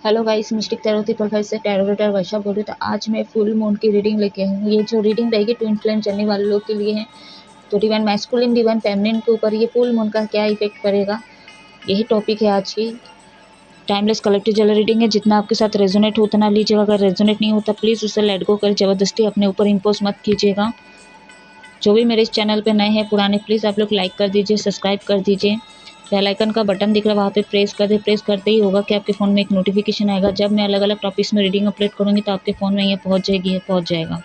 Hello guys, mistake tarot profile से tarot reader वर्षा बोल रही। तो आज मैं फुल मून की रीडिंग लेके आई हूँ। ये जो रीडिंग रहेगी ट्विन फ्लेम चलने वाले लोग के लिए है। तो डिवाइन मैस्कुलिन डिवाइन फेमिनिन के ऊपर ये फुल मून का क्या इफेक्ट पड़ेगा, यही टॉपिक है आज की। टाइमलेस कलेक्टिव जनरल रीडिंग है। जितना आपके साथ रेजोनेट हो उतना लीजिएगा। अगर रेजोनेट नहीं होता प्लीज़ उसे लेट गो कर ज़बरदस्ती अपने ऊपर इम्पोज मत कीजिएगा। जो भी मेरे इस चैनल पे नए हैं पुराने, प्लीज़ आप लोग लाइक कर दीजिए, सब्सक्राइब कर दीजिए। बेल आइकन का बटन दिख रहा है वहाँ पे प्रेस कर दे। प्रेस करते ही होगा कि आपके फ़ोन में एक नोटिफिकेशन आएगा। जब मैं अलग अलग टॉपिक्स में रीडिंग अपलोड करूँगी तो आपके फ़ोन में ये पहुँच जाएगी, ये पहुँच जाएगा।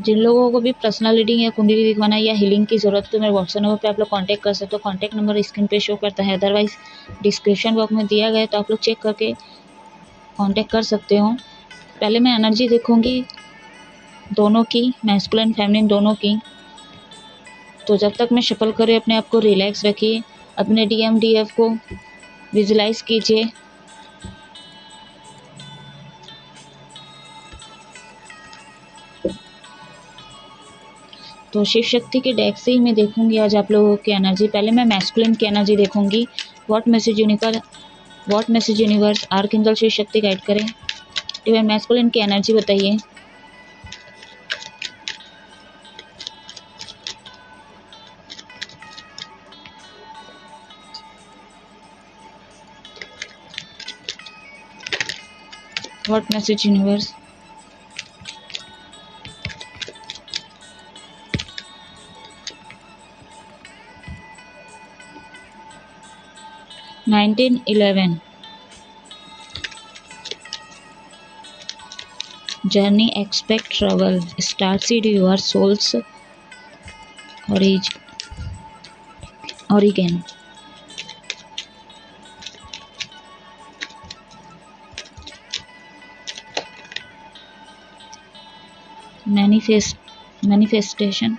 जिन लोगों को भी पर्सनल रीडिंग या कुंडली दिखवाना या हीलिंग की ज़रूरत है तो मेरे व्हाट्सएप नंबर पे आप लोग कांटेक्ट कर सकते हो। कांटेक्ट नंबर स्क्रीन पे शो करता है, अदरवाइज डिस्क्रिप्शन बॉक्स में दिया गया है, तो आप लोग चेक करके कांटेक्ट कर सकते हो। पहले मैं एनर्जी देखूँगी दोनों की, मैस्कुलिन फेमिनिन दोनों की। तो जब तक मैं शफल करे अपने आप को रिलैक्स रखिए, अपने DMDF को विजुलाइज कीजिए। तो शिव शक्ति के डेक से ही मैं देखूंगी आज आप लोगों की एनर्जी। पहले मैं मैस्कुलिन की एनर्जी देखूंगी। What message universe archangel Shiv Shakti guide करें। डिवाइन मैस्कुलिन की एनर्जी बताइए। What message universe. Nineteen 11 journey expect trouble starseed your souls origin manifestation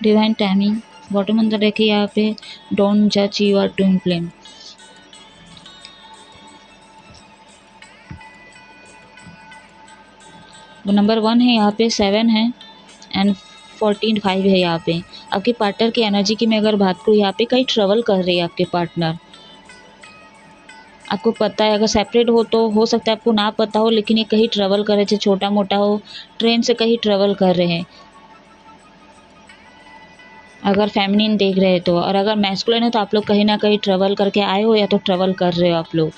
divine timing. Bottom अंदर देखिए यहाँ पे डोंट जज यूर ट्विन फ्लेम। नंबर 1 है यहाँ पे, 7 है एंड 14 5 है यहाँ पे। आपके पार्टनर की एनर्जी की मैं अगर बात करूँ, यहाँ पे कहीं ट्रेवल कर रही है आपके पार्टनर। आपको पता है, अगर सेपरेट हो तो हो सकता है आपको ना पता हो, लेकिन ये कहीं ट्रेवल कर रहे थे, छोटा मोटा हो, ट्रेन से कहीं ट्रेवल कर रहे हैं अगर फेमिनिन देख रहे हैं तो। और अगर मैस्कुलिन है तो आप लोग कहीं ना कहीं ट्रेवल करके आए हो या तो ट्रेवल कर रहे हो आप लोग।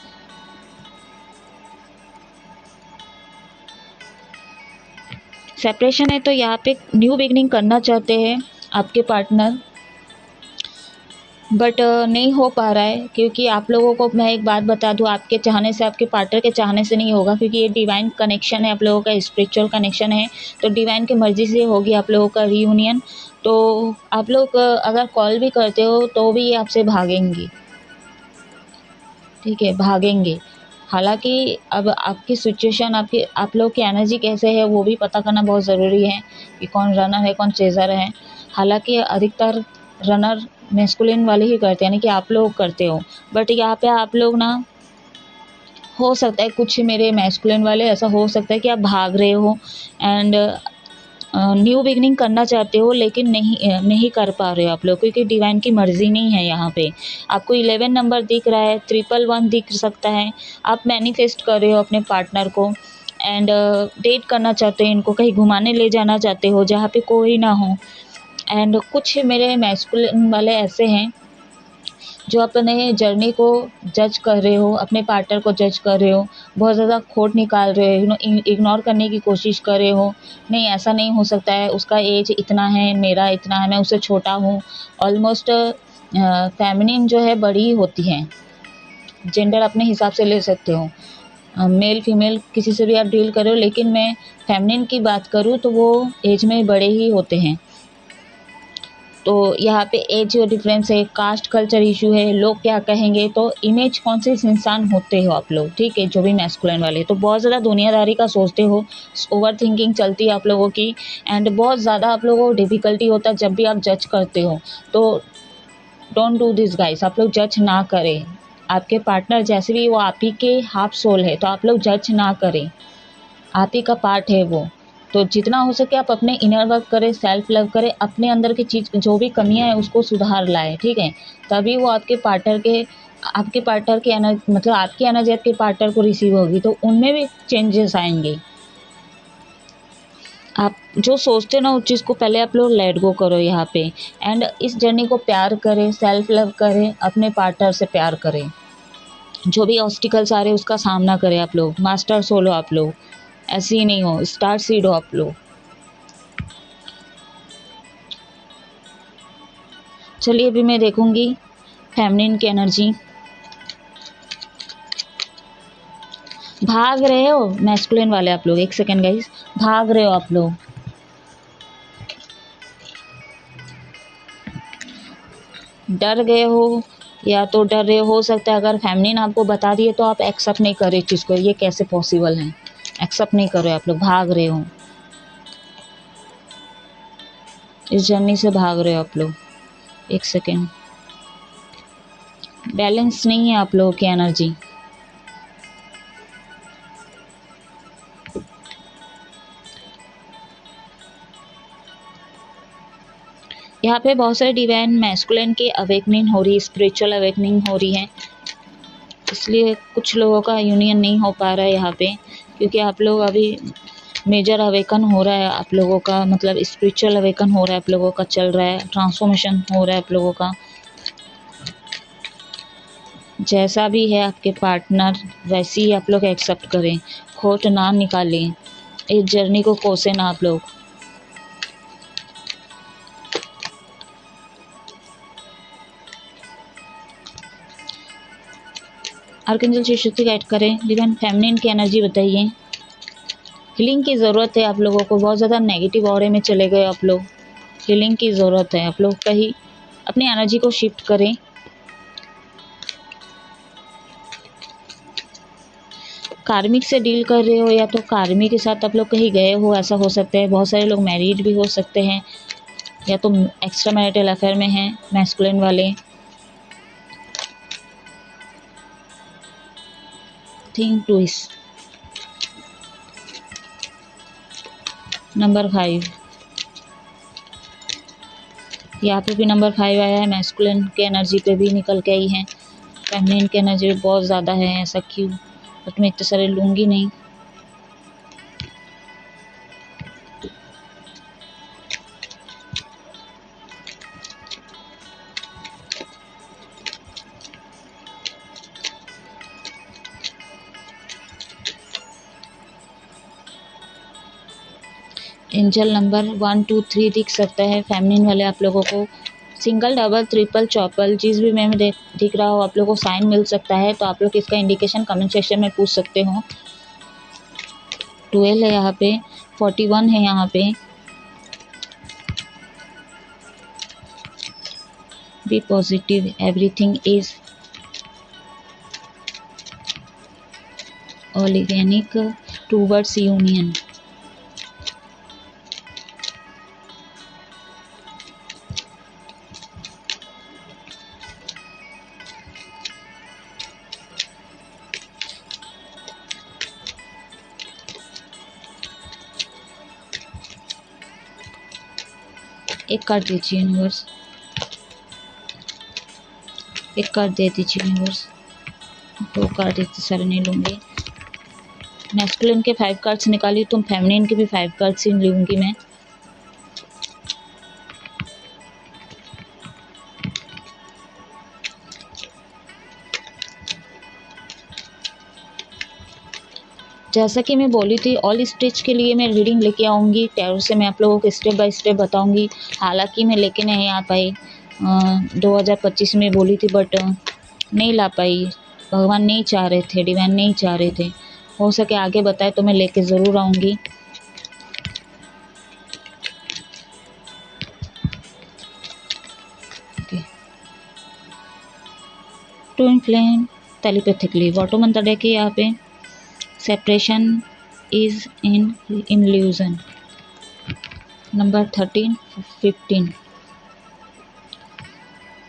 सेपरेशन है तो यहाँ पे न्यू बिगनिंग करना चाहते हैं आपके पार्टनर, बट नहीं हो पा रहा है। क्योंकि आप लोगों को मैं एक बात बता दूं, आपके चाहने से, आपके पार्टनर के चाहने से नहीं होगा, क्योंकि ये डिवाइन कनेक्शन है, आप लोगों का स्पिरिचुअल कनेक्शन है। तो डिवाइन की मर्जी से होगी आप लोगों का रीयूनियन। तो आप लोग अगर कॉल भी करते हो तो भी ये आपसे भागेंगी, ठीक है, भागेंगे। हालांकि अब आपकी सिचुएशन, आप लोग की एनर्जी कैसे है वो भी पता करना बहुत ज़रूरी है कि कौन रनर है कौन चेज़र है। हालांकि अधिकतर रनर मैस्कुलिन वाले ही करते हैं, यानी कि आप लोग करते हो। बट यहाँ पे आप लोग ना, हो सकता है कुछ मेरे मैस्कुलिन वाले ऐसा हो सकता है कि आप भाग रहे हो एंड न्यू बिगनिंग करना चाहते हो, लेकिन नहीं कर पा रहे हो आप लोग, क्योंकि डिवाइन की मर्जी नहीं है यहाँ पे। आपको 11 नंबर दिख रहा है, 111 दिख सकता है। आप मैनिफेस्ट कर रहे हो अपने पार्टनर को एंड डेट करना चाहते हो, इनको कहीं घुमाने ले जाना चाहते हो जहाँ पे कोई ना हो। एंड कुछ मेरे मैस्कुलिन वाले ऐसे हैं जो अपने जर्नी को जज कर रहे हो, अपने पार्टनर को जज कर रहे हो, बहुत ज़्यादा खोट निकाल रहे हो, इग्नोर करने की कोशिश कर रहे हो। नहीं, ऐसा नहीं हो सकता है, उसका एज इतना है, मेरा इतना है, मैं उससे छोटा हूँ। ऑलमोस्ट फेमिनिन जो है बड़ी होती हैं, जेंडर अपने हिसाब से ले सकते हो, मेल फीमेल किसी से भी आप डील करो, लेकिन मैं फेमिनिन की बात करूँ तो वो एज में बड़े ही होते हैं। तो यहाँ पे एज डिफरेंस है, कास्ट कल्चर इशू है, लोग क्या कहेंगे, तो इमेज कॉन्शियस इंसान होते हो आप लोग, ठीक है, जो भी मैस्कुलिन वाले। तो बहुत ज़्यादा दुनियादारी का सोचते हो, ओवर थिंकिंग चलती है आप लोगों की एंड बहुत ज़्यादा आप लोगों को डिफ़िकल्टी होता है जब भी आप जज करते हो। तो डोंट डू दिस गाइस, आप लोग जज ना करें। आपके पार्टनर जैसे भी वो आप ही के हाफ सोल है, तो आप लोग जज ना करें, आप ही का पार्ट है वो। तो जितना हो सके आप अपने इनर वर्क करें, सेल्फ लव करें, अपने अंदर की चीज़ जो भी कमियां हैं उसको सुधार लाए, ठीक है। तभी वो आपके पार्टनर के मतलब आपकी एनर्जी आपके पार्टनर को रिसीव होगी, तो उनमें भी चेंजेस आएंगे। आप जो सोचते हो ना उस चीज़ को पहले आप लोग लेट गो करो यहाँ पे, एंड इस जर्नी को प्यार करें, सेल्फ लव करें, अपने पार्टनर से प्यार करें। जो भी ऑब्स्टिकल्स आ रहे हैं उसका सामना करें आप लोग। मास्टर सोल हो आप लोग, ऐसे ही नहीं हो, स्टार सीड हो आप लोग। चलिए अभी मैं देखूंगी फेमिनिन की एनर्जी। भाग रहे हो मैस्कुलिन वाले आप लोग, एक सेकेंड गाइस, भाग रहे हो आप लोग, डर गए हो, या तो डर रहे हो सकता है। अगर फेमिनिन आपको बता दिए तो आप एक्सेप्ट नहीं कर रहे चीज़ को, ये कैसे पॉसिबल है, एक्सेप्ट नहीं कर रहे आप लोग, भाग रहे हो, इस जर्नी से भाग रहे हो आप लोग। एक सेकेंड, बैलेंस नहीं है आप लोगों की एनर्जी। यहाँ पे बहुत सारे डिवाइन मैस्कुलिन की अवेकनिंग हो रही है, स्पिरिचुअल अवेकनिंग हो रही है, इसलिए कुछ लोगों का यूनियन नहीं हो पा रहा है यहाँ पे, क्योंकि आप लोग अभी मेजर अवेकन हो रहा है आप लोगों का, मतलब स्पिरिचुअल अवेकन हो रहा है आप लोगों का, चल रहा है, ट्रांसफॉर्मेशन हो रहा है आप लोगों का। जैसा भी है आपके पार्टनर वैसे ही आप लोग एक्सेप्ट करें, खोट ना निकालें, इस जर्नी को कोसे ना आप लोग। आर्कएंजल श्री शक्ति गाइड करें, डिवाइन फेमिनिन की एनर्जी बताइए। हीलिंग की ज़रूरत है आप लोगों को, बहुत ज़्यादा नेगेटिव ऑरे में चले गए आप लोग, हीलिंग की ज़रूरत है आप लोग, कहीं अपनी एनर्जी को शिफ्ट करें। कार्मिक से डील कर रहे हो या तो कार्मिक के साथ आप लोग कहीं गए हो, ऐसा हो सकता है। बहुत सारे लोग मैरिड भी हो सकते हैं, या तो एक्स्ट्रा मैरिटल अफेयर में हैं मैस्कुलिन वाले। थिंक ट्विस्ट नंबर 5, यहाँ पे भी नंबर 5 आया है, मैस्कुलिन के एनर्जी पे भी निकल के आई है। फेमिनिन की एनर्जी बहुत ज़्यादा है, ऐसा क्यों, बट मैं इतने सारे लूँगी नहीं। एंजल नंबर 1 2 3 दिख सकता है फेमिनिन वाले आप लोगों को। सिंगल, डबल, ट्रिपल, चौपल, जिस भी में दिख रहा हो आप लोगों को साइन मिल सकता है, तो आप लोग इसका इंडिकेशन कमेंट सेक्शन में पूछ सकते हो। 12 है यहाँ पे, 41 है यहाँ पे। Be positive, everything is organic towards union. एक कार्ड दीजिए यूनिवर्स, एक कार्ड दे दीजिए यूनिवर्स। 2 कार्ड इतने सारे नहीं लूँगी। मैस्कुलिन के 5 कार्ड्स निकाली, तो फेमिनिन के भी 5 कार्ड्स ही लूँगी मैं। जैसा कि मैं बोली थी, ऑल स्टेज के लिए मैं रीडिंग लेके आऊँगी टैरो से, मैं आप लोगों को स्टेप बाय स्टेप बताऊँगी। हालांकि मैं लेके नहीं आ पाई, 2025 में बोली थी, बट नहीं ला पाई, भगवान नहीं चाह रहे थे, डिवाइन नहीं चाह रहे थे। हो सके आगे बताए तो मैं लेके ज़रूर आऊँगी। ट्विन फ्लेम टेलीपैथिकली, वाटो मंत्र देखिए यहाँ पे, separation is in illusion. Number 13 15।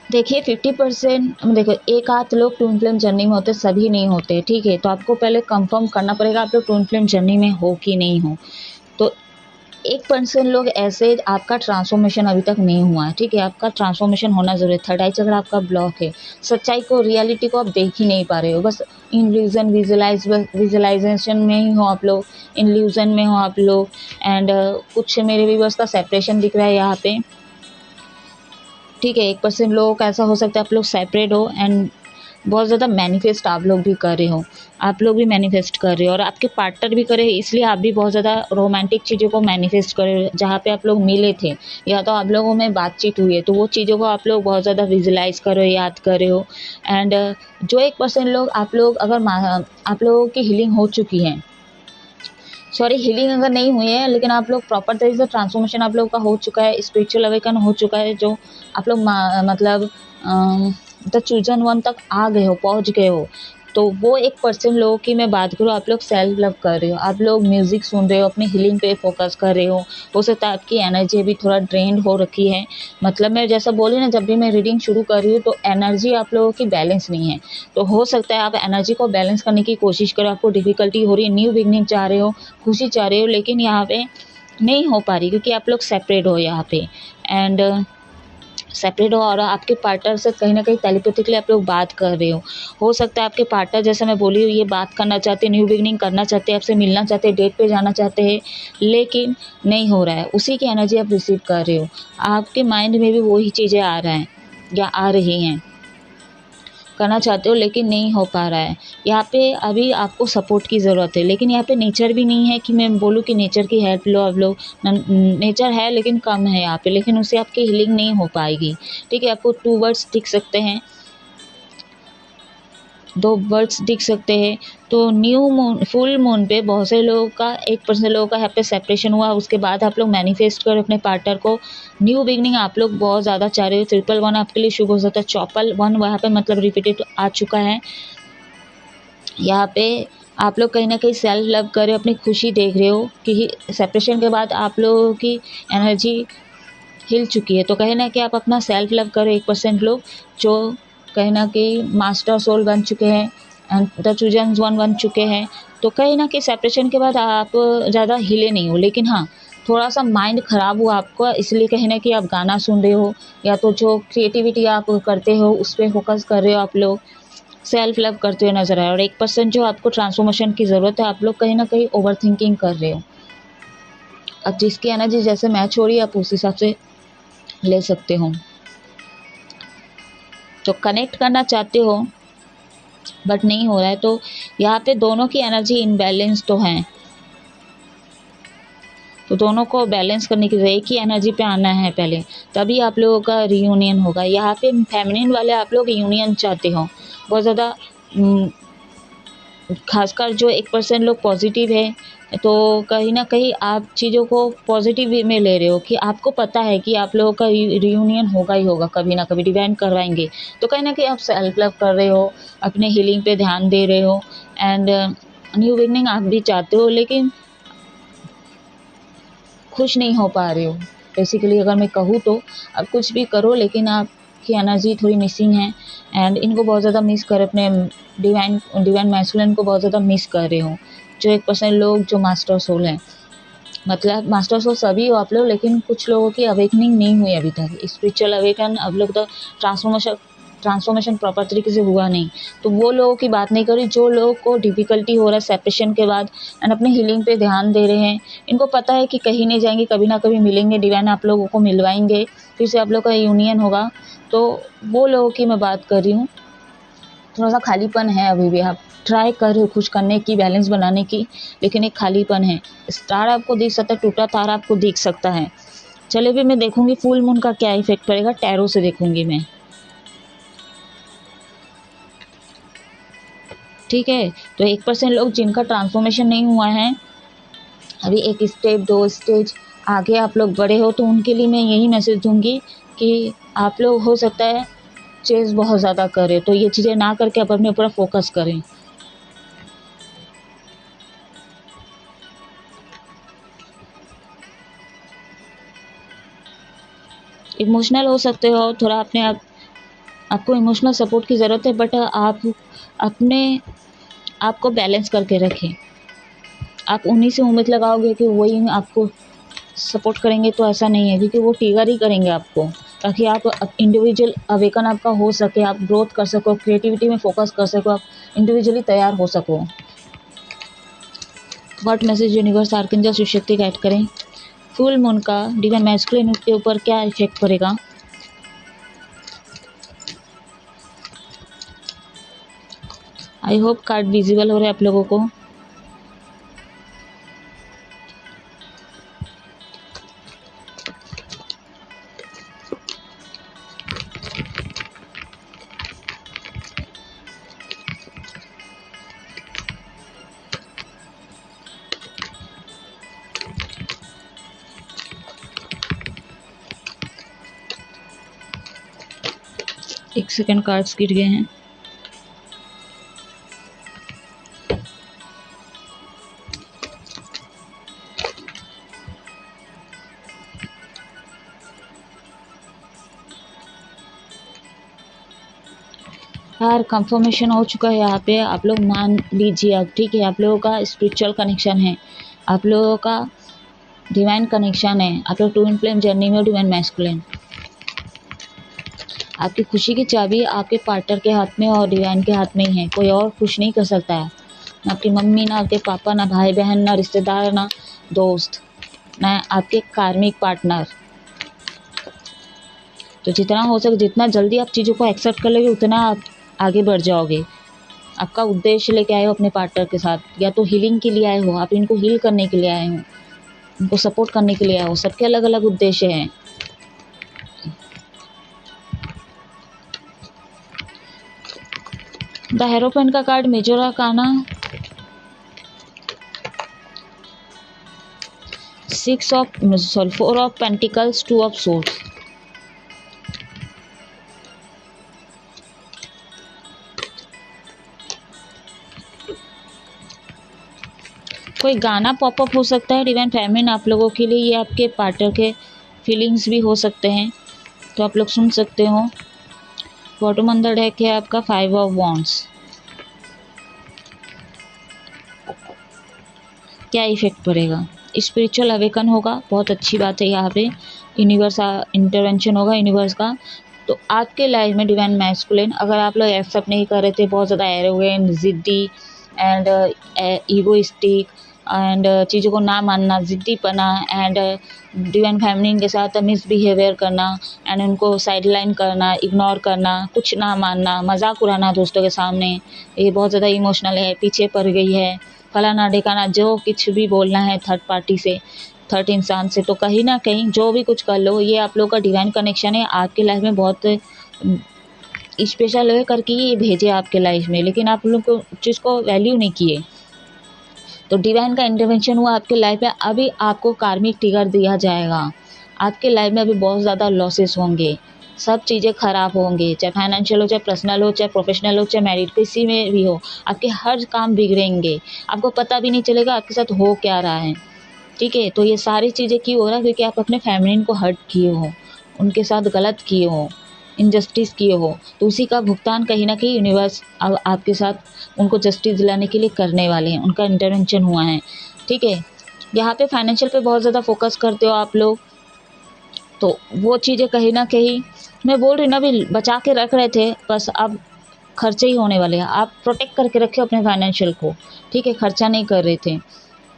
देखिए 50%, देखो एक आध लोग ट्विन फ्लेम जर्नी में होते, सभी नहीं होते, ठीक है। तो आपको पहले कंफर्म करना पड़ेगा आप लोग ट्विन फ्लेम जर्नी में हो कि नहीं हो। तो 1% लोग ऐसे आपका ट्रांसफॉर्मेशन अभी तक नहीं हुआ है, ठीक है, आपका ट्रांसफॉर्मेशन होना ज़रूरी है। थर्ड आई चक्र आपका ब्लॉक है, सच्चाई को, रियलिटी को आप देख ही नहीं पा रहे हो, बस इल्यूजन विजुलाइजेशन में ही हो आप लोग, इल्यूजन में हो आप लोग। एंड कुछ मेरे व्यूअर्स का सेपरेशन दिख रहा है यहाँ पे, ठीक है। 1% लोगों का ऐसा हो सकता है आप लोग सेपरेट हो एंड बहुत ज़्यादा मैनिफेस्ट आप लोग भी कर रहे हो, आप लोग भी मैनिफेस्ट कर रहे हो और आपके पार्टनर भी करे, इसलिए आप भी बहुत ज़्यादा रोमांटिक चीज़ों को मैनिफेस्ट कर रहे हो। जहाँ पे आप लोग मिले थे या तो आप लोगों में बातचीत हुई है तो वो चीज़ों को आप लोग बहुत ज़्यादा विजुलाइज कर रहे हो, याद कर रहे हो। एंड जो 1% लोग आप लोग अगर आप लोगों की हीलिंग हो चुकी है, सॉरी हीलिंग अगर नहीं हुई है लेकिन आप लोग प्रॉपर तरीके से ट्रांसफॉर्मेशन आप लोग का हो चुका है, स्पिरिचुअल अवेकन हो चुका है, जो आप लोग मतलब द चूजन वन तक आ गए हो, पहुंच गए हो, तो वो 1% लोगों की मैं बात करूँ, आप लोग सेल्फ लव कर रहे हो, आप लोग म्यूज़िक सुन रहे हो, अपनी हीलिंग पे फोकस कर रहे हो सकता है आपकी एनर्जी अभी थोड़ा ड्रेन्ड हो रखी है। मतलब मैं जैसा बोली ना, जब भी मैं रीडिंग शुरू कर रही हूँ तो एनर्जी आप लोगों की बैलेंस नहीं है, तो हो सकता है आप एनर्जी को बैलेंस करने की कोशिश करो, आपको डिफ़िकल्टी हो रही है, न्यू बिगनिंग चाह रहे हो, खुशी चाह रहे हो, लेकिन यहाँ पे नहीं हो पा रही क्योंकि आप लोग सेपरेट हो यहाँ पे। एंड सेपरेट हो और आपके पार्टनर से कहीं ना कहीं टेलीपैथिकली आप लोग बात कर रहे हो सकता है आपके पार्टनर, जैसे मैं बोली हूँ, ये बात करना चाहते हैं, न्यू बिगनिंग करना चाहते हैं, आपसे मिलना चाहते हैं, डेट पे जाना चाहते हैं, लेकिन नहीं हो रहा है, उसी की एनर्जी आप रिसीव कर रहे हो, आपके माइंड में भी वही चीज़ें आ रहा है या आ रही हैं, करना चाहते हो लेकिन नहीं हो पा रहा है। यहाँ पे अभी आपको सपोर्ट की ज़रूरत है, लेकिन यहाँ पे नेचर भी नहीं है कि मैं बोलूँ कि नेचर की हेल्प लो आप लोग, नेचर है लेकिन कम है यहाँ पे, लेकिन उससे आपकी हीलिंग नहीं हो पाएगी, ठीक है। आपको 2 वर्ड्स दिख सकते हैं, 2 वर्ड्स दिख सकते हैं। तो न्यू मून, फुल मून पे बहुत से लोगों का, 1% लोगों का यहाँ पे सेपरेशन हुआ, उसके बाद आप लोग मैनिफेस्ट करो अपने पार्टनर को, न्यू बिगनिंग आप लोग बहुत ज़्यादा चाह रहे हो, 111 आपके लिए शुभ हो सकता है, 1 वहाँ पे मतलब रिपीटेड आ चुका है। यहाँ पे आप लोग कहीं ना कहीं सेल्फ लव कर रहे हो, अपनी खुशी देख रहे हो कि सेपरेशन के बाद आप लोगों की एनर्जी हिल चुकी है, तो कहीं ना कहीं आप अपना सेल्फ लव करो। 1% लोग जो कहीं ना कहीं मास्टर सोल बन चुके हैं एंड द चूजन वन बन चुके हैं, तो कहीं ना कहीं सेपरेशन के बाद आप ज़्यादा हिले नहीं हो, लेकिन हाँ थोड़ा सा माइंड ख़राब हुआ आपका, इसलिए कहीं ना कहीं आप गाना सुन रहे हो या तो जो क्रिएटिविटी आप करते हो उस पर फोकस कर रहे हो, आप लोग सेल्फ लव करते हुए नजर आए। और 1% जो आपको ट्रांसफॉर्मेशन की ज़रूरत है, आप लोग कहीं ना कहीं ओवर थिंकिंग कर रहे हो, अब जिसकी एनर्जी जैसे मैच हो रही है आप उस हिसाब से ले सकते हो। तो कनेक्ट करना चाहते हो बट नहीं हो रहा है, तो यहाँ पे दोनों की एनर्जी इनबैलेंस तो है, तो दोनों को बैलेंस करने की एक ही एनर्जी पे आना है पहले, तभी आप लोगों का रियूनियन होगा। यहाँ पे फेमिनिन वाले आप लोग यूनियन चाहते हो बहुत ज़्यादा, खासकर जो 1% लोग पॉजिटिव है, तो कहीं ना कहीं आप चीज़ों को पॉजिटिव वे में ले रहे हो कि आपको पता है कि आप लोगों का रियूनियन होगा ही होगा, कभी ना कभी डिवाइन करवाएंगे, तो कहीं ना कहीं आप सेल्फ लव कर रहे हो, अपने हीलिंग पे ध्यान दे रहे हो एंड न्यू बिगनिंग आप भी चाहते हो, लेकिन खुश नहीं हो पा रहे हो। बेसिकली अगर मैं कहूँ तो आप कुछ भी करो लेकिन आपकी एनर्जी थोड़ी मिसिंग है एंड इनको बहुत ज़्यादा मिस कर, अपने डिवाइन मैस्कुलिन को बहुत ज़्यादा मिस कर रहे हो। जो 1% लोग जो मास्टर सोल हैं, मतलब मास्टर सोल सभी हो आप लोग, लेकिन कुछ लोगों की अवेकनिंग नहीं हुई अभी तक, स्पिरिचुअल अवेकन अब लोग तो ट्रांसफॉर्मेशन प्रॉपर तरीके से हुआ नहीं, तो वो लोगों की बात नहीं करी जो लोगों को डिफ़िकल्टी हो रहा है सेपरेशन के बाद एंड अपने हीलिंग पे ध्यान दे रहे हैं, इनको पता है कि कहीं नहीं जाएंगे, कभी ना कभी मिलेंगे, डिवाइन आप लोगों को मिलवाएंगे, फिर से आप लोग का यूनियन होगा, तो वो लोगों की मैं बात कर रही हूँ। थोड़ा सा खालीपन है अभी भी, आप ट्राई कर रहे हो खुश करने की, बैलेंस बनाने की, लेकिन एक खालीपन है। स्टार आपको दिख सकता है, टूटा तारा आपको दिख सकता है। चलिए भी मैं देखूंगी फुल मून का क्या इफेक्ट पड़ेगा, टैरो से देखूंगी मैं, ठीक है। तो 1% लोग जिनका ट्रांसफॉर्मेशन नहीं हुआ है, अभी एक स्टेप 2 स्टेज आगे आप लोग बड़े हो, तो उनके लिए मैं यही मैसेज दूंगी कि आप लोग हो सकता है चेज़ बहुत ज़्यादा करें, तो ये चीज़ें ना करके आप अपने ऊपर फोकस करें। इमोशनल हो सकते हो थोड़ा, अपने आप आपको इमोशनल सपोर्ट की ज़रूरत है, बट आप अपने आप को बैलेंस करके रखें। आप उन्हीं से उम्मीद लगाओगे कि वही आपको सपोर्ट करेंगे तो ऐसा नहीं है, क्योंकि वो ट्रिगर ही करेंगे आपको, ताकि आप इंडिविजुअल अवेकन आपका हो सके, आप ग्रोथ कर सको, क्रिएटिविटी में फोकस कर सको, आप इंडिविजुअली तैयार हो सको। What message universe आर्कंजल Shiv Shakti guide करें। फुल मून का डिवाइन मैस्कुलिन के ऊपर क्या इफेक्ट पड़ेगा। आई होप कार्ड विजिबल हो रहे हैं आप लोगों को। एक सेकंड, कार्ड्स गिर गए हैं। यार कंफर्मेशन हो चुका है यहाँ पे, आप लोग मान लीजिए अब, ठीक है। आप लोगों का स्पिरिचुअल कनेक्शन है, आप लोगों का डिवाइन कनेक्शन है, आप लोग ट्विन फ्लेम जर्नी में डिवाइन मैस्कुलिन। आपकी खुशी की चाबी आपके पार्टनर के हाथ में और डिवाइन के हाथ में ही है, कोई और खुश नहीं कर सकता है। ना आपकी मम्मी, ना आपके पापा, ना भाई बहन, ना रिश्तेदार, ना दोस्त, ना आपके कार्मिक पार्टनर। तो जितना हो सके, जितना जल्दी आप चीज़ों को एक्सेप्ट कर लोगे, उतना आप आगे बढ़ जाओगे। आपका उद्देश्य लेके आए हो अपने पार्टनर के साथ, या तो हीलिंग के लिए आए हो, आप इनको हील करने के लिए आए हो, उनको सपोर्ट करने के लिए आए हो। सबके अलग अलग उद्देश्य हैं। द हेरोपेन का card major arcana 4 of pentacles, 2 of swords. कोई गाना पॉपअप हो सकता है डिवाइन फेमिनिन आप लोगों के लिए, ये आपके पार्टनर के फीलिंग्स भी हो सकते हैं, तो आप लोग सुन सकते हो। बॉटम अंदर डेक है आपका 5 ऑफ वॉन्ड्स। क्या इफेक्ट पड़ेगा। स्पिरिचुअल अवेकन होगा, बहुत अच्छी बात है। यहाँ पे यूनिवर्स इंटरवेंशन होगा यूनिवर्स का। तो आपके लाइफ में डिवाइन मैस्कुलिन, अगर आप लोग एक्सेप्ट नहीं कर रहे थे, बहुत ज़्यादा एरोगेंट, जिद्दी एंड ईगोइस्टिक एंड चीज़ों को ना मानना, ज़िद्दीपना एंड डिवाइन फेमिनिन के साथ मिसबिहेवियर करना एंड उनको साइडलाइन करना, इग्नोर करना, कुछ ना मानना, मजाक उड़ाना दोस्तों के सामने, ये बहुत ज़्यादा इमोशनल है, पीछे पड़ गई है, फलाना ढिकाना, जो कुछ भी बोलना है थर्ड पार्टी से, थर्ड इंसान से, तो कहीं ना कहीं जो भी कुछ कर लो, ये आप लोग का डिवाइन कनेक्शन है, आपके लाइफ में बहुत स्पेशल है करके ये भेजे आपके लाइफ में, लेकिन आप लोग को चीज़ को वैल्यू नहीं किए। तो डिवाइन का इंटरवेंशन हुआ आपके लाइफ में। अभी आपको कार्मिक ट्रिगर दिया जाएगा। आपके लाइफ में अभी बहुत ज़्यादा लॉसेस होंगे, सब चीज़ें ख़राब होंगे, चाहे फाइनेंशियल हो, चाहे पर्सनल हो, चाहे प्रोफेशनल हो, चाहे मैरिड, किसी में भी हो। आपके हर काम बिगड़ेंगे, आपको पता भी नहीं चलेगा आपके साथ हो क्या रहा है, ठीक है। तो ये सारी चीज़ें क्यों हो रहा है, क्योंकि आप अपने फेमिनिन को हर्ट किए हो, उनके साथ गलत किए हो, इनजस्टिस किए हो। तो उसी का भुगतान कहीं ना कहीं यूनिवर्स अब आपके साथ उनको जस्टिस दिलाने के लिए करने वाले हैं, उनका इंटरवेंशन हुआ है, ठीक है। यहाँ पे फाइनेंशियल पे बहुत ज़्यादा फोकस करते हो आप लोग, तो वो चीज़ें कहीं ना कहीं, मैं बोल रही ना, अभी बचा के रख रहे थे, बस अब खर्चे ही होने वाले हैं। आप प्रोटेक्ट करके रखे अपने फाइनेंशियल को, ठीक है, खर्चा नहीं कर रहे थे,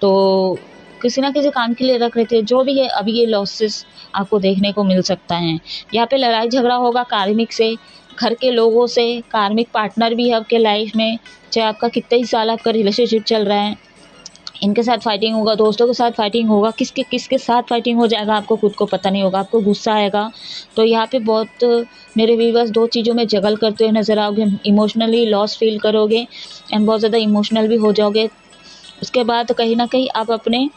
तो किसी ना किसी काम के लिए रख रहे थे। जो भी है, अभी ये लॉसेस आपको देखने को मिल सकता है। यहाँ पे लड़ाई झगड़ा होगा कार्मिक से, घर के लोगों से, कार्मिक पार्टनर भी है आपके लाइफ में, चाहे आपका कितने ही साल आपका रिलेशनशिप चल रहा है, इनके साथ फाइटिंग होगा, दोस्तों के साथ फाइटिंग होगा, किसके साथ फाइटिंग हो जाएगा आपको खुद को पता नहीं होगा, आपको गुस्सा आएगा। तो यहाँ पे बहुत मेरे व्यूअर्स दो चीज़ों में जगल करते हुए नज़र आओगे, इमोशनली लॉस फील करोगे एंड बहुत ज़्यादा इमोशनल भी हो जाओगे। उसके बाद कहीं ना कहीं आप अपने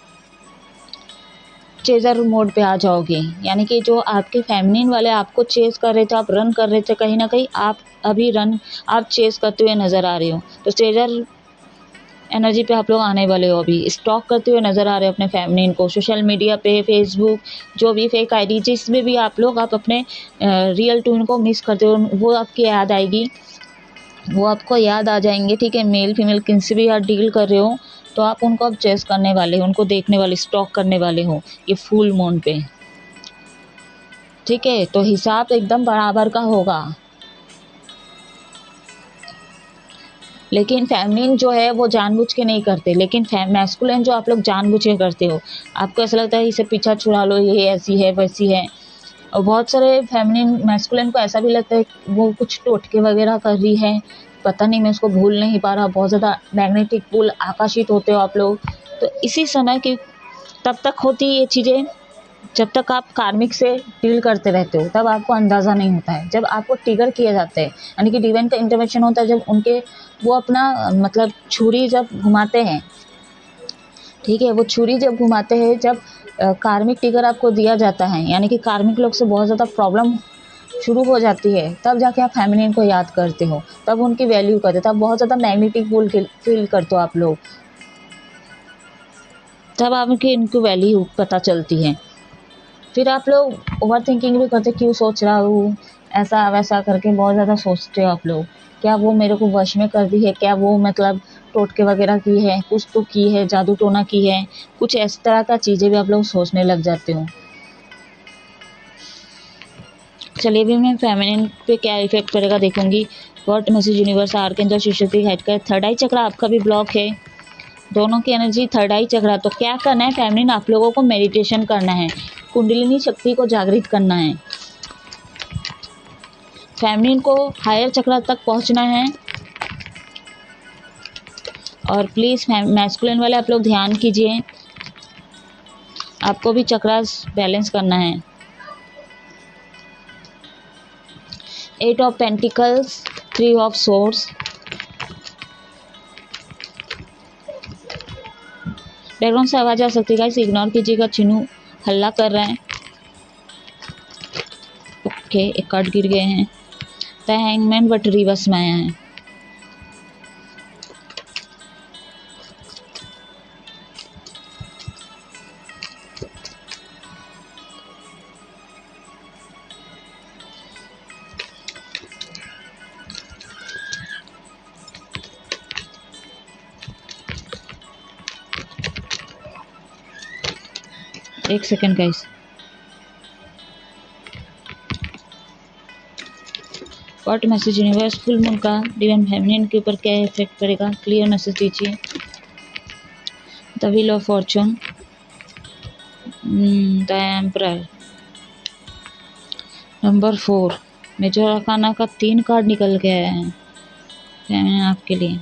चेजर मोड पे आ जाओगे, यानी कि जो आपके फेमिनिन वाले आपको चेस कर रहे थे, आप रन कर रहे थे, कहीं ना कहीं आप अभी आप चेस करते हुए नज़र आ रहे हो। तो चेजर एनर्जी पे आप लोग आने वाले हो, अभी स्टॉक करते हुए नज़र आ रहे हो अपने फेमिनिन को, सोशल मीडिया पे, फेसबुक, जो भी फेक आईडी जिसमें भी आप लोग आप अपने रियल ट्विन को मिस करते हो, वो आपकी याद आएगी, वो आपको याद आ जाएंगे, ठीक है। मेल फीमेल किनसे भी आप डील कर रहे हो, तो आप उनको अब चेस करने वाले हो, उनको देखने वाले, स्टॉक करने वाले हो ये फुल मून पे, ठीक है। तो हिसाब एकदम बराबर का होगा। लेकिन फेमिनिन जो है वो जानबूझ के नहीं करते, लेकिन मैस्कुलिन जो आप लोग जानबूझ के करते हो। आपको ऐसा लगता है इसे पीछा छुड़ा लो, ये ऐसी है वैसी है। और बहुत सारे फेमिनिन मैस्कुलिन को ऐसा भी लगता है वो कुछ टोटके वगैरह कर रही है, पता नहीं, मैं उसको भूल नहीं पा रहा। बहुत ज़्यादा मैग्नेटिक पुल, आकर्षित होते हो आप लोग। तो इसी समय की तब तक होती ये चीज़ें जब तक आप कार्मिक से डील करते रहते हो, तब आपको अंदाज़ा नहीं होता है। जब आपको ट्रिगर किया जाता है, यानी कि डिवाइन का इंटरवेंशन होता है, जब उनके वो अपना मतलब छुरी जब घुमाते हैं, ठीक है, वो छुरी जब घुमाते हैं, जब कार्मिक ट्रिगर आपको दिया जाता है, यानी कि कार्मिक लोग से बहुत ज़्यादा प्रॉब्लम शुरू हो जाती है, तब जाके आप फेमिनिन को याद करते हो, तब उनकी वैल्यू करते हो, तब बहुत ज़्यादा मैग्नेटिक पुल फील करते हो आप लोग, तब आपकी इनकी वैल्यू पता चलती है। फिर आप लोग ओवर थिंकिंग भी करते, क्यों सोच रहा हूँ ऐसा वैसा करके बहुत ज़्यादा सोचते हो आप लोग। क्या वो मेरे को वश में कर दी है, क्या वो मतलब टोटके वगैरह की है, कुछ तो की है, जादू टोना की है, कुछ इस तरह का चीज़ें भी आप लोग सोचने लग जाते हो। चलिए भी मैं फेमिनिन पे क्या इफेक्ट पड़ेगा देखूंगी। व्हाट मैसेज यूनिवर्स आर्कएंजल शिशक्ति हेड का थर्ड आई चक्र आपका भी ब्लॉक है, दोनों की एनर्जी थर्ड आई चक्र। तो क्या करना है फेमिनिन, आप लोगों को मेडिटेशन करना है, कुंडलिनी शक्ति को जागृत करना है, फेमिनिन को हायर चक्र तक पहुंचना है। और प्लीज़ मैस्कुलिन वाले आप लोग ध्यान कीजिए, आपको भी चक्रास बैलेंस करना है। 8 of pentacles, 3 of swords. Background से आवाज़ आ सकती है गाइस, इग्नोर कीजिएगा, चिनू हल्ला कर रहे हैं। ओके, एक कार्ड गिर गए हैं, द हैंगमैन, बट रिवर्स में आया है। एक second guys. What message universe, full moon का डिवाइन फेमिनिन के ऊपर क्या इफेक्ट पड़ेगा, क्लियर मैसेज दीजिए। The wheel of fortune, the emperor, number 4, major arcana का 3 कार्ड निकल गया है आपके लिए।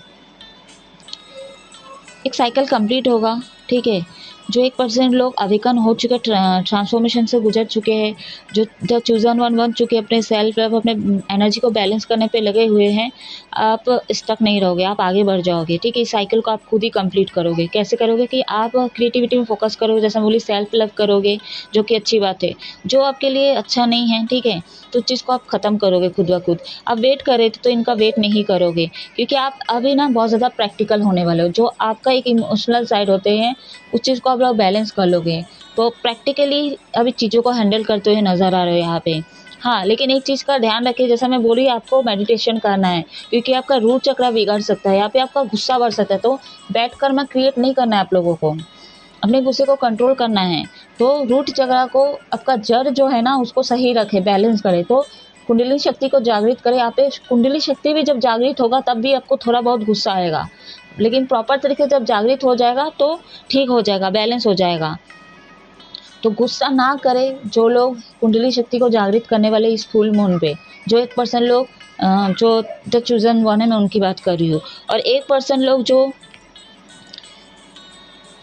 एक साइकिल कंप्लीट होगा, ठीक है। जो 1% लोग अविकन हो चुके, ट्रांसफॉर्मेशन से गुजर चुके हैं, जो द चूजन वन बन चुके, अपने सेल्फ लव, अपने एनर्जी को बैलेंस करने पे लगे हुए हैं, आप स्टक नहीं रहोगे, आप आगे बढ़ जाओगे, ठीक है। इस साइकिल को आप खुद ही कंप्लीट करोगे। कैसे करोगे कि आप क्रिएटिविटी में फोकस करोगे, जैसे बोली सेल्फ लव करोगे, जो कि अच्छी बात है। जो आपके लिए अच्छा नहीं है, ठीक है, तो उस चीज़ को आप ख़त्म करोगे खुद ब खुद। आप वेट कर रहे थे तो इनका वेट नहीं करोगे, क्योंकि आप अभी ना बहुत ज़्यादा प्रैक्टिकल होने वाले हो। जो आपका एक इमोशनल साइड होते हैं, उस चीज़ को आप लोग बैलेंस कर लोगे, तो प्रैक्टिकली अभी चीज़ों को हैंडल करते हुए नज़र आ रहे हो यहाँ पे। हाँ, लेकिन एक चीज़ का ध्यान रखिए, जैसा मैं बोली, आपको मेडिटेशन करना है, क्योंकि आपका रूट चक्र बिगड़ सकता है, यहाँ पे आपका गुस्सा बढ़ सकता है। तो बैठ कर मैं क्रिएट नहीं करना है आप लोगों को, अपने गुस्से को कंट्रोल करना है। तो रूट चक्र को, आपका जड़ जो है ना, उसको सही रखे, बैलेंस करे। तो कुंडली शक्ति को जागृत करे। आप पे कुंडली शक्ति भी जब जागृत होगा तब भी आपको थोड़ा बहुत गुस्सा आएगा, लेकिन प्रॉपर तरीके से जब जागृत हो जाएगा तो ठीक हो जाएगा, बैलेंस हो जाएगा। तो गुस्सा ना करें जो लोग कुंडली शक्ति को जागृत करने वाले इस फुल मून पे। जो 1% लोग जो द चूजन वन है, मैं उनकी बात कर रही हूँ। और 1% लोग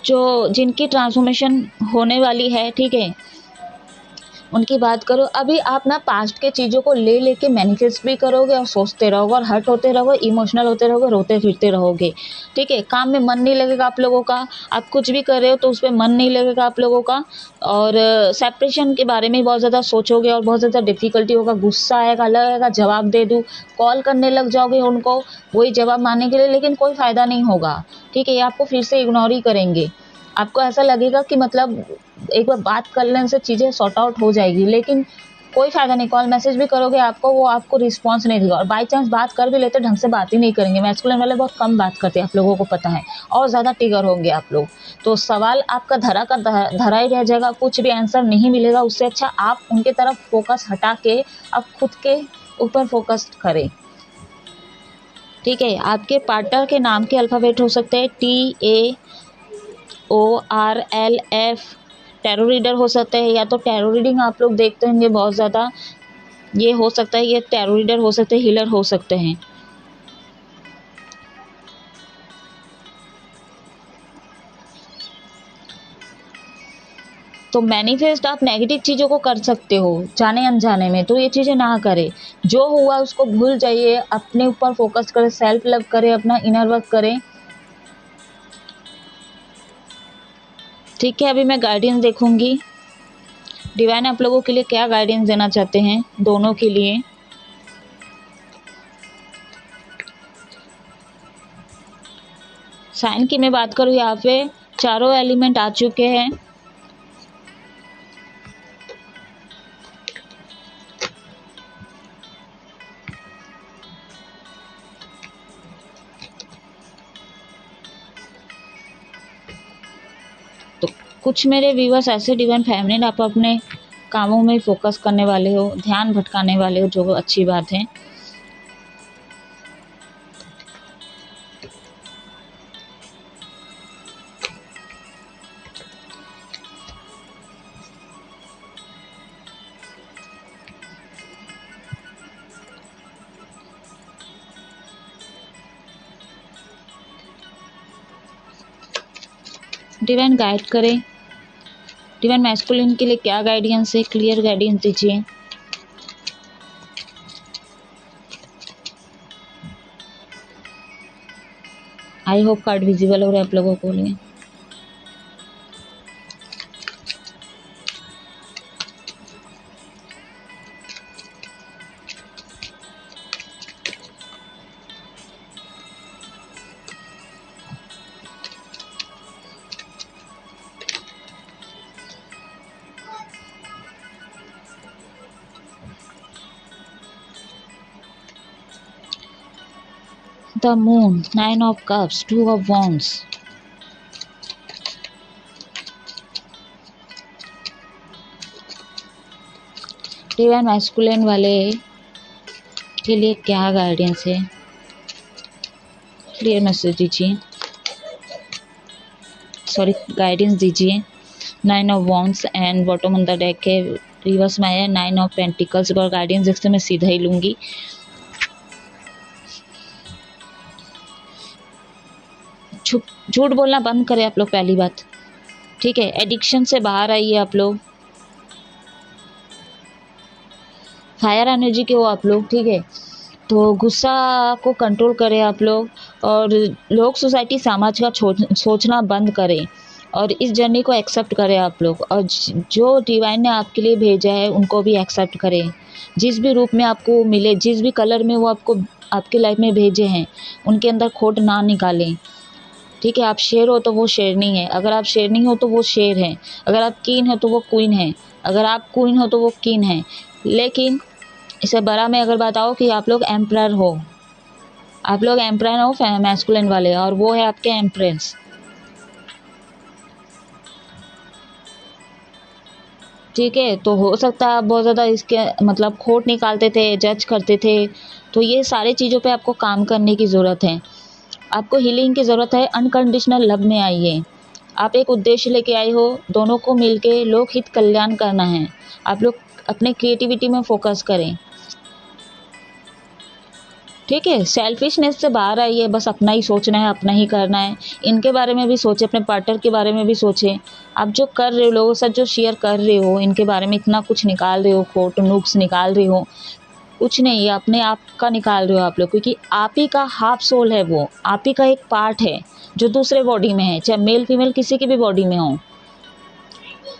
जो जिनकी ट्रांसफॉर्मेशन होने वाली है, ठीक है, उनकी बात करो। अभी आप ना पास्ट के चीज़ों को ले लेके मैनिफेस्ट भी करोगे और सोचते रहोगे और हर्ट होते रहोगे, इमोशनल होते रहोगे, रोते फिरते रहोगे, ठीक है। काम में मन नहीं लगेगा आप लोगों का, आप कुछ भी कर रहे हो तो उस पर मन नहीं लगेगा आप लोगों का। और सेपरेशन के बारे में बहुत ज़्यादा सोचोगे और बहुत ज़्यादा डिफ़िकल्टी होगा, गुस्सा आएगा, लगेगा जवाब दे दूँ, कॉल करने लग जाओगे उनको वही जवाब मानने के लिए, लेकिन कोई फ़ायदा नहीं होगा, ठीक है। ये आपको फिर से इग्नोर ही करेंगे। आपको ऐसा लगेगा कि मतलब एक बार बात कर लेने से चीज़ें सॉर्ट आउट हो जाएगी, लेकिन कोई फ़ायदा नहीं। कॉल मैसेज भी करोगे आपको, वो आपको रिस्पॉन्स नहीं देगा, और बाई चांस बात कर भी लेते ढंग से बात ही नहीं करेंगे। मैस्कुलिन वाले बहुत कम बात करते हैं, आप लोगों को पता है, और ज़्यादा ट्रिगर होंगे आप लोग। तो सवाल आपका धरा का धरा ही रह जाएगा, कुछ भी आंसर नहीं मिलेगा। उससे अच्छा आप उनके तरफ फोकस हटा के आप खुद के ऊपर फोकस करें। ठीक है, आपके पार्टनर के नाम के अल्फ़ाबेट हो सकते हैं TAORLF। टैरो रीडर हो सकते हैं, या तो टैरो रीडिंग आप लोग देखते होंगे बहुत ज़्यादा, ये हो सकता है, ये टैरो रीडर हो सकते हैं, हीलर हो सकते हैं। तो मैनिफेस्ट आप नेगेटिव चीज़ों को कर सकते हो जाने अनजाने में, तो ये चीज़ें ना करें। जो हुआ उसको भूल जाइए, अपने ऊपर फोकस करें, सेल्फ लव करें, अपना इनर वर्क करें। ठीक है, अभी मैं गाइडेंस देखूंगी डिवाइन आप लोगों के लिए क्या गाइडेंस देना चाहते हैं, दोनों के लिए। साइन की मैं बात करूँ, यहाँ पे चारों एलिमेंट आ चुके हैं। तो कुछ मेरे व्यूअर्स ऐसे डिवाइन फेमिनिन आप अपने कामों में फोकस करने वाले हो, ध्यान भटकाने वाले हो, जो अच्छी बात है। डिवाइन गाइड करें, डिवाइन मैस्कुलिन के लिए क्या गाइडेंस है, क्लियर गाइडेंस दीजिए। आई होप कार्ड विजिबल हो रहा है आप लोगों को लिए। The moon, 9 of cups, 2 of wands। Divine masculine वाले के लिए क्या गाइडेंस है, क्लियर मैसेज दीजिए, सॉरी गाइडेंस दीजिए। 9 of wands and bottom on the deck है रिवर्स में है 9 ऑफ पेंटिकल्स। और गाइडेंस देखते मैं सीधा ही लूँगी। झूठ बोलना बंद करें आप लोग, पहली बात। ठीक है, एडिक्शन से बाहर आइए आप लोग, फायर एनर्जी के हो आप लोग। ठीक है, तो गुस्सा को कंट्रोल करें आप लोग, और लोग सोसाइटी समाज का सोचना बंद करें, और इस जर्नी को एक्सेप्ट करें आप लोग। और जो डिवाइन ने आपके लिए भेजा है उनको भी एक्सेप्ट करें, जिस भी रूप में आपको मिले, जिस भी कलर में वो आपको आपके लाइफ में भेजे हैं, उनके अंदर खोट ना निकालें। ठीक है, आप शेर हो तो वो शेरनी है, अगर आप शेरनी हो तो वो शेर है, अगर आप क्वीन हो तो वो क्वीन है, अगर आप क्वीन हो तो वो किंग है। लेकिन इसे बड़ा में अगर बताओ कि आप लोग एम्परर हो, आप लोग एम्परर हो मैस्कुलिन वाले, और वो है आपके एम्प्रेस। ठीक है, तो हो सकता है आप बहुत ज़्यादा इसके मतलब खोट निकालते थे, जज करते थे, तो ये सारी चीज़ों पे आपको काम करने की ज़रूरत है। आपको हीलिंग की ज़रूरत है, अनकंडीशनल लव में आइए। आप एक उद्देश्य लेके आए हो, दोनों को मिलके लोक हित कल्याण करना है। आप लोग अपने क्रिएटिविटी में फोकस करें। ठीक है, सेल्फिशनेस से बाहर आइए, बस अपना ही सोचना है, अपना ही करना है। इनके बारे में भी सोचें, अपने पार्टनर के बारे में भी सोचें। आप जो कर रहे हो, लोगों के साथ जो शेयर कर रहे हो, इनके बारे में इतना कुछ निकाल रहे हो, खोट नुक्स निकाल रहे हो, कुछ नहीं, ये अपने आप का निकाल रहे हो आप लोग, क्योंकि आप ही का हाफ सोल है, वो आप ही का एक पार्ट है जो दूसरे बॉडी में है, चाहे मेल फीमेल किसी की भी बॉडी में हो।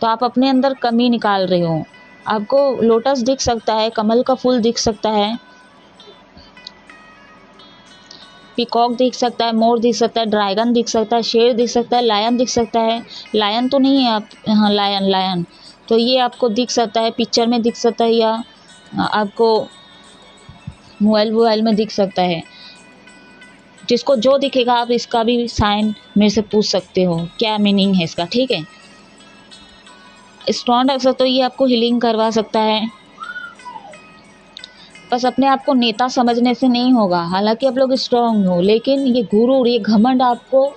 तो आप अपने अंदर कमी निकाल रहे हो। आपको लोटस दिख सकता है, कमल का फूल दिख सकता है, पीकॉक दिख सकता है, मोर दिख सकता है, ड्रैगन दिख सकता है, शेर दिख सकता है, लायन दिख सकता है। लायन तो नहीं है आप, हाँ लायन, लायन तो ये आपको दिख सकता है, पिक्चर में दिख सकता है, या आपको मोबाइल में दिख सकता है। जिसको जो दिखेगा आप इसका भी साइन मेरे से पूछ सकते हो, क्या मीनिंग है इसका, ठीक है। स्ट्रॉन्ग अक्सर तो ये आपको हीलिंग करवा सकता है। बस अपने आप को नेता समझने से नहीं होगा, हालांकि आप लोग स्ट्रांग हो, लेकिन ये गुरूर, ये घमंड आपको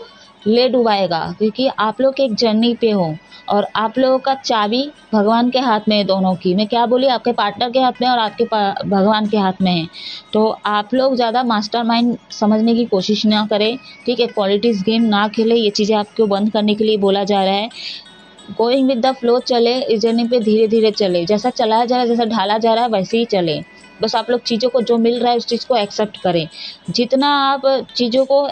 ले डुबाएगा, क्योंकि आप लोग एक जर्नी पे हो और आप लोगों का चाबी भगवान के हाथ में है, दोनों की। मैं क्या बोली, आपके पार्टनर के हाथ में और आपके भगवान के हाथ में है। तो आप लोग ज़्यादा मास्टरमाइंड समझने की कोशिश ना करें, ठीक है। पॉलिटिक्स गेम ना खेले, ये चीज़ें आपको बंद करने के लिए बोला जा रहा है। गोइंग विद द फ्लो चले, इस जर्नी पे धीरे धीरे चले, जैसा चलाया जा रहा है, जैसा ढाला जा रहा है वैसे ही चले। बस आप लोग चीज़ों को, जो मिल रहा है उस चीज़ को एक्सेप्ट करें। जितना आप चीज़ों को,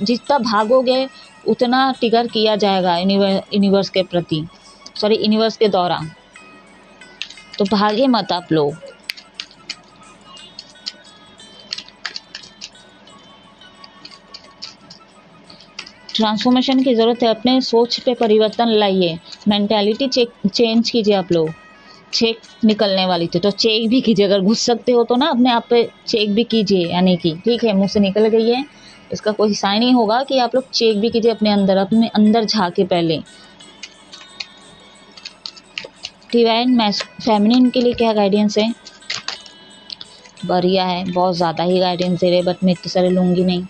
जितना भागोगे उतना ट्रिगर किया जाएगा यूनिवर्स के प्रति, सॉरी यूनिवर्स के दौरान। तो भागे मत आप लोग। ट्रांसफॉर्मेशन की ज़रूरत है, अपने सोच पे परिवर्तन लाइए, मेंटालिटी चेंज कीजिए आप लोग। चेक निकलने वाली थी तो चेक भी कीजिए, अगर घुस सकते हो तो ना अपने आप पे चेक भी कीजिए, यानी कि ठीक है मुंह से निकल गई है, इसका कोई साइन ही होगा कि आप लोग चेक भी कीजिए अपने अंदर झाके पहले। डिवाइन फेमिनिन के लिए क्या गाइडेंस है? बढ़िया है, बहुत ज़्यादा ही गाइडेंस दे रहे, बट मैं इतने सारे लूँगी नहीं।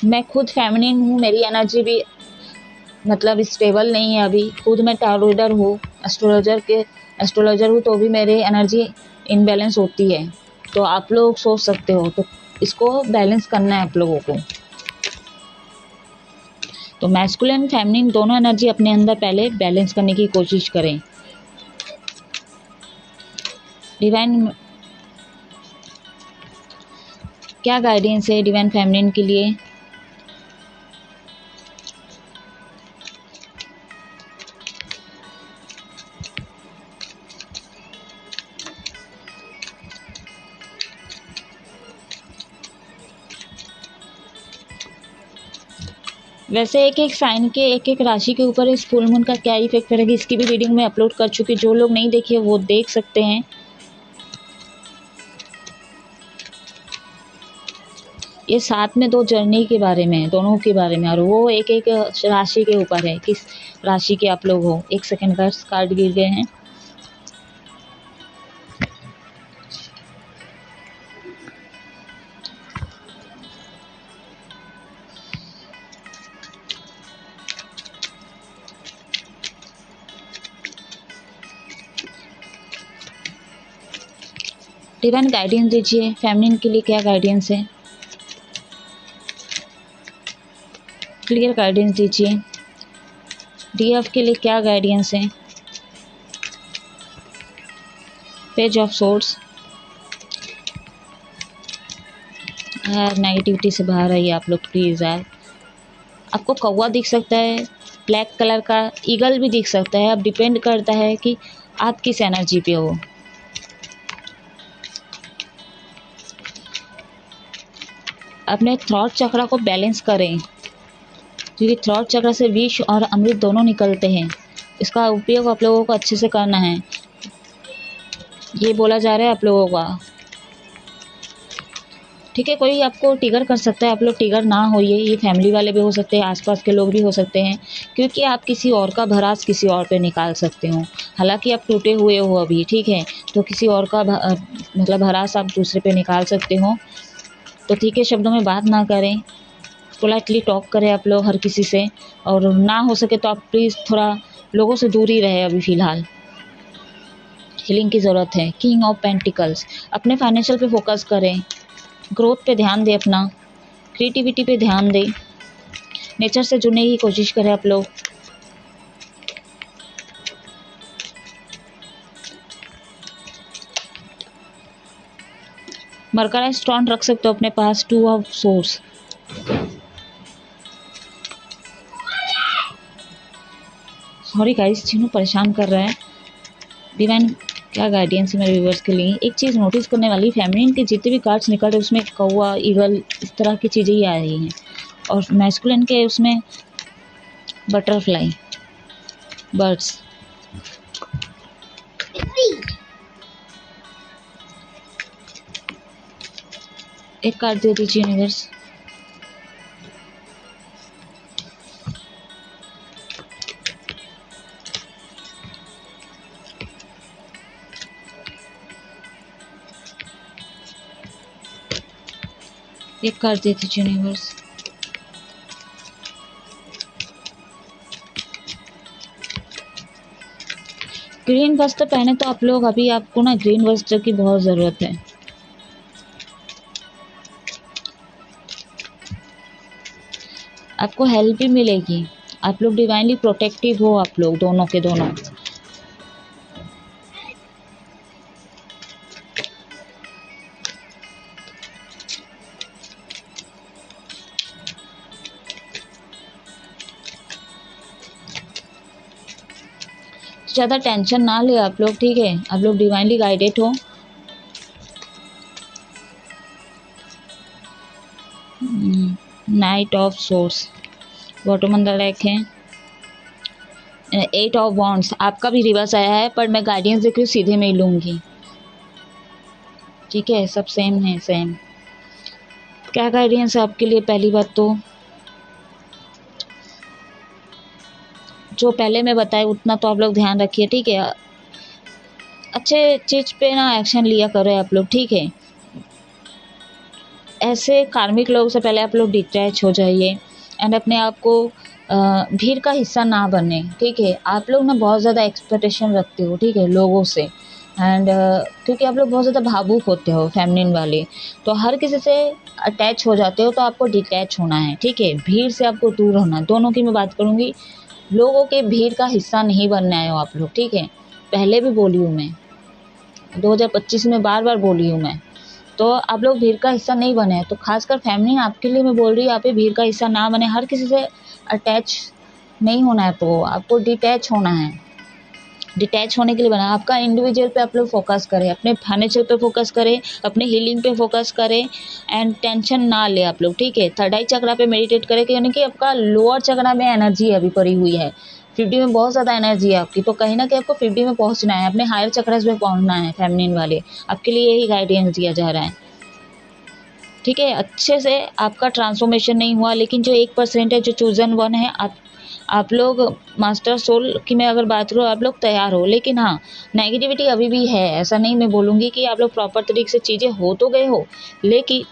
मैं खुद फेमिनिन हूँ, मेरी एनर्जी भी मतलब स्टेबल नहीं है अभी। खुद मैं टैरो रीडर हूँ, एस्ट्रोलॉजर हूँ, तो भी मेरी एनर्जी इनबैलेंस होती है। तो आप लोग सोच सकते हो, तो इसको बैलेंस करना है आप लोगों को। तो मैस्कुलिन फेमिनिन दोनों एनर्जी अपने अंदर पहले बैलेंस करने की कोशिश करें। डिवाइन क्या गाइडेंस है डिवाइन फेमिनिन के लिए? वैसे एक एक साइन के, एक एक राशि के ऊपर इस फुल मून का क्या इफेक्ट पड़ेगा, इसकी भी वीडियो मैं अपलोड कर चुकी, जो लोग नहीं देखे वो देख सकते हैं। ये साथ में दो जर्नी के बारे में, दोनों के बारे में, और वो एक एक राशि के ऊपर है, किस राशि के आप लोग हो। एक सेकंड का कार्ड गिर गए हैं। डिवाइन गाइडेंस दीजिए, फेमिनिन के लिए क्या गाइडेंस है? क्लियर गाइडेंस दीजिए। डीएफ के लिए क्या गाइडेंस है? Page of source. यार नेगेटिविटी से बाहर आइए आप लोग प्लीज़ यार। आपको कौवा दिख सकता है, ब्लैक कलर का ईगल भी दिख सकता है, अब डिपेंड करता है कि आप किस एनर्जी पे हो। अपने थ्रॉट चक्र को बैलेंस करें, क्योंकि थ्रॉट चक्र से विष और अमृत दोनों निकलते हैं। इसका उपयोग आप लोगों को अच्छे से करना है, ये बोला जा रहा है आप लोगों का, ठीक है। कोई आपको ट्रिगर कर सकता है, आप लोग ट्रिगर ना होइए। ये फैमिली वाले भी हो सकते हैं, आसपास के लोग भी हो सकते हैं, क्योंकि आप किसी और का भरास किसी और पे निकाल सकते हो। हालांकि आप टूटे हुए हो अभी, ठीक है, तो किसी और का मतलब भरास आप दूसरे पे निकाल सकते हो। तो ठीक है, शब्दों में बात ना करें, पोलाइटली टॉक करें आप लोग हर किसी से, और ना हो सके तो आप प्लीज़ थोड़ा लोगों से दूर ही रहे अभी फ़िलहाल। हीलिंग की ज़रूरत है। किंग ऑफ पेंटिकल्स, अपने फाइनेंशियल पे फोकस करें, ग्रोथ पे ध्यान दें, अपना क्रिएटिविटी पे ध्यान दें, नेचर से जुड़ने की कोशिश करें आप लोग। मरकरा स्टोन रख सकते हो अपने पास, 2 ऑफ सोर्स। सॉरी गाइस, चिन्हू परेशान कर रहा है। डिवाइन क्या गाइडेंस है मेरे व्यूवर्स के लिए। एक चीज़ नोटिस करने वाली, फेमिनिन के जितने भी कार्ड्स निकल रहे उसमें कौवा, ईगल, इस तरह की चीज़ें ही आ रही हैं, और मैस्कुलिन के उसमें बटरफ्लाई, बर्ड्स। एक कार्ड दे दीजिए यूनिवर्स। एक कार्ड दे दीजिए यूनिवर्स। ग्रीन वस्त्र पहने तो आप लोग, अभी आपको ना ग्रीन वस्त्र की बहुत ज़रूरत है। आपको हेल्प भी मिलेगी, आप लोग डिवाइनली प्रोटेक्टिव हो, आप लोग दोनों के दोनों। ज़्यादा टेंशन ना ले आप लोग, ठीक है, आप लोग डिवाइनली गाइडेड हो। नाइट ऑफ सोर्स बॉटम अंदर डेक है। 8 ऑफ वॉन्ड्स आपका भी रिवर्स आया है, पर मैं गाइडेंस देख रही हूँ, सीधे में ही लूँगी, ठीक है, सब सेम है, सेम। क्या गाइडेंस है आपके लिए? पहली बात तो जो पहले मैं बताया उतना तो आप लोग ध्यान रखिए, ठीक है। अच्छे चीज़ पे ना एक्शन लिया करो आप लोग, ठीक है। ऐसे कार्मिक लोगों से पहले आप लोग डिटैच हो जाइए, एंड अपने आप को भीड़ का हिस्सा ना बने, ठीक है। आप लोग ना बहुत ज़्यादा एक्सपेक्टेशन रखते हो, ठीक है, लोगों से, एंड क्योंकि आप लोग बहुत ज़्यादा भावुक होते हो, फेमिनिन वाले, तो हर किसी से अटैच हो जाते हो, तो आपको डिटैच होना है, ठीक है। भीड़ से आपको दूर होना, दोनों की मैं बात करूँगी। लोगों के भीड़ का हिस्सा नहीं बनना है आप लोग, ठीक है। पहले भी बोली हूँ मैं, 2025 में बार बार बोली हूँ मैं, तो आप लोग भीड़ का हिस्सा नहीं बने हैं। तो खासकर फैमिली आपके लिए मैं बोल रही हूँ, आप भीड़ का हिस्सा ना बने, हर किसी से अटैच नहीं होना है, तो आपको डिटैच होना है। डिटैच होने के लिए बना, आपका इंडिविजुअल पे आप लोग फोकस करें, अपने फाइनेंशियल पे फोकस करें, अपने हीलिंग पे फोकस करें, एंड टेंशन ना ले आप लोग, ठीक है। थर्ड आई चक्रा पे मेडिटेट करें, यानी कि आपका लोअर चक्रा में एनर्जी अभी पड़ी हुई है, 50 में बहुत ज़्यादा एनर्जी है आपकी, तो कहीं ना कहीं आपको 50 में पहुंचना है, अपने हायर चक्रास में पहुंचना है। फेमिनिन वाले आपके लिए यही गाइडेंस दिया जा रहा है, ठीक है। अच्छे से आपका ट्रांसफॉर्मेशन नहीं हुआ, लेकिन जो 1% है, जो चूजन वन है, आप लोग मास्टर सोल की मैं अगर बात करूँ, आप लोग तैयार हो। लेकिन हाँ, नेगेटिविटी अभी भी है, ऐसा नहीं मैं बोलूँगी कि आप लोग प्रॉपर तरीके से चीज़ें हो तो गए हो, लेकिन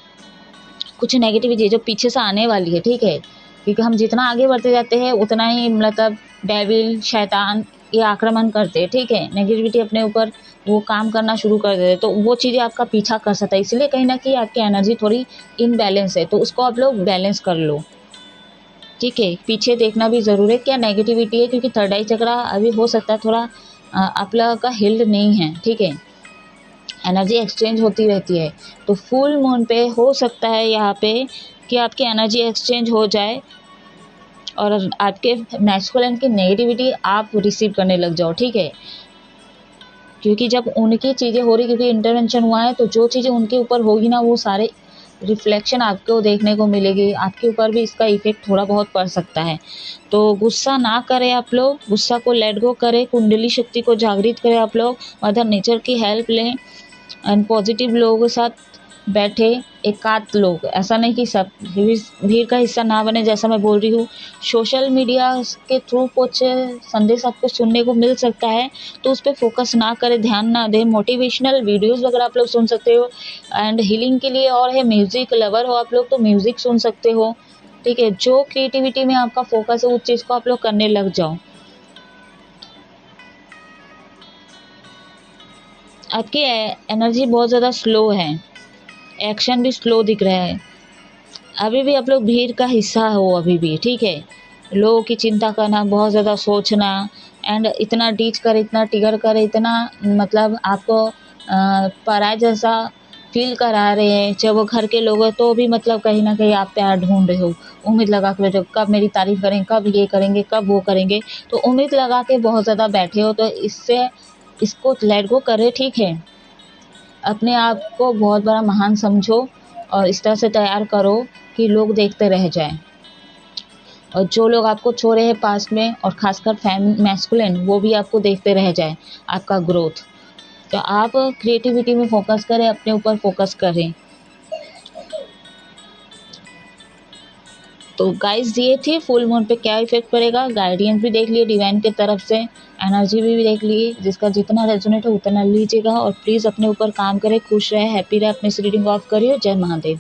कुछ नेगेटिविटी जो पीछे से आने वाली है, ठीक है। क्योंकि हम जितना आगे बढ़ते जाते हैं उतना ही मतलब डेविल, शैतान ये आक्रमण करते हैं, ठीक है। नेगेटिविटी अपने ऊपर वो काम करना शुरू कर देते, तो वो चीज़ें आपका पीछा कर सकता है, इसलिए कहीं ना कहीं आपकी एनर्जी थोड़ी इनबैलेंस है, तो उसको आप लोग बैलेंस कर लो, ठीक है। पीछे देखना भी ज़रूरी है क्या नेगेटिविटी है, क्योंकि थर्ड आई चक्रा अभी हो सकता है थोड़ा आप लोगों का हिल्ड नहीं है, ठीक है। एनर्जी एक्सचेंज होती रहती है, तो फुल मून पे हो सकता है यहाँ पे कि आपकी एनर्जी एक्सचेंज हो जाए, और आपके मैस्कुलिन की नेगेटिविटी आप रिसीव करने लग जाओ, ठीक है। क्योंकि जब उनकी चीज़ें हो रही, क्योंकि इंटरवेंशन हुआ है, तो जो चीज़ें उनके ऊपर होगी ना, वो सारे रिफ्लेक्शन आपको देखने को मिलेगी, आपके ऊपर भी इसका इफेक्ट थोड़ा बहुत पड़ सकता है। तो गुस्सा ना करें आप लोग, गुस्सा को लेट गो करें, कुंडली शक्ति को जागृत करें आप लोग, मदर नेचर की हेल्प लें, एंड पॉजिटिव लोगों के साथ बैठे, एकाध लोग, ऐसा नहीं कि सब भीड़ का हिस्सा ना बने। जैसा मैं बोल रही हूँ, सोशल मीडिया के थ्रू कुछ संदेश आपको सुनने को मिल सकता है, तो उस पर फोकस ना करें, ध्यान ना दें। मोटिवेशनल वीडियोस वगैरह आप लोग सुन सकते हो, एंड हीलिंग के लिए और है, म्यूज़िक लवर हो आप लोग तो म्यूज़िक सुन सकते हो, ठीक है। जो क्रिएटिविटी में आपका फोकस है उस चीज़ को आप लोग करने लग जाओ। आपकी एनर्जी बहुत ज़्यादा स्लो है, एक्शन भी स्लो दिख रहा है, अभी भी आप लोग भीड़ का हिस्सा हो अभी भी, ठीक है। लोगों की चिंता करना, बहुत ज़्यादा सोचना, एंड इतना डीच करे, इतना टिगर करे, इतना मतलब आपको पराया जैसा फ़ील करा रहे हैं, चाहे वो घर के लोग हैं तो भी मतलब कहीं न कहीं आप प्यार ढूँढ रहे हो। उम्मीद लगा के बैठे हो, कब मेरी तारीफ़ करेंगे, कब ये करेंगे, कब वो करेंगे। तो उम्मीद लगा के बहुत ज़्यादा बैठे हो, तो इससे इसको लेट गो करें, ठीक है। अपने आप को बहुत बड़ा महान समझो और इस तरह से तैयार करो कि लोग देखते रह जाएँ। और जो लोग आपको छोड़े हैं पास्ट में और ख़ासकर मैस्कुलिन, वो भी आपको देखते रह जाएँ, आपका ग्रोथ। तो आप क्रिएटिविटी में फ़ोकस करें, अपने ऊपर फ़ोकस करें। तो गाइस ये थी फुल मून पे क्या इफ़ेक्ट पड़ेगा, गाइडेंस भी देख लिए डिवाइन की तरफ से, एनर्जी भी देख लिए, जिसका जितना रेज़ोनेट है उतना लीजिएगा और प्लीज़ अपने ऊपर काम करें, खुश रहें, हैप्पी रहें। अपनी रीडिंग ऑफ करिए। जय महादेव।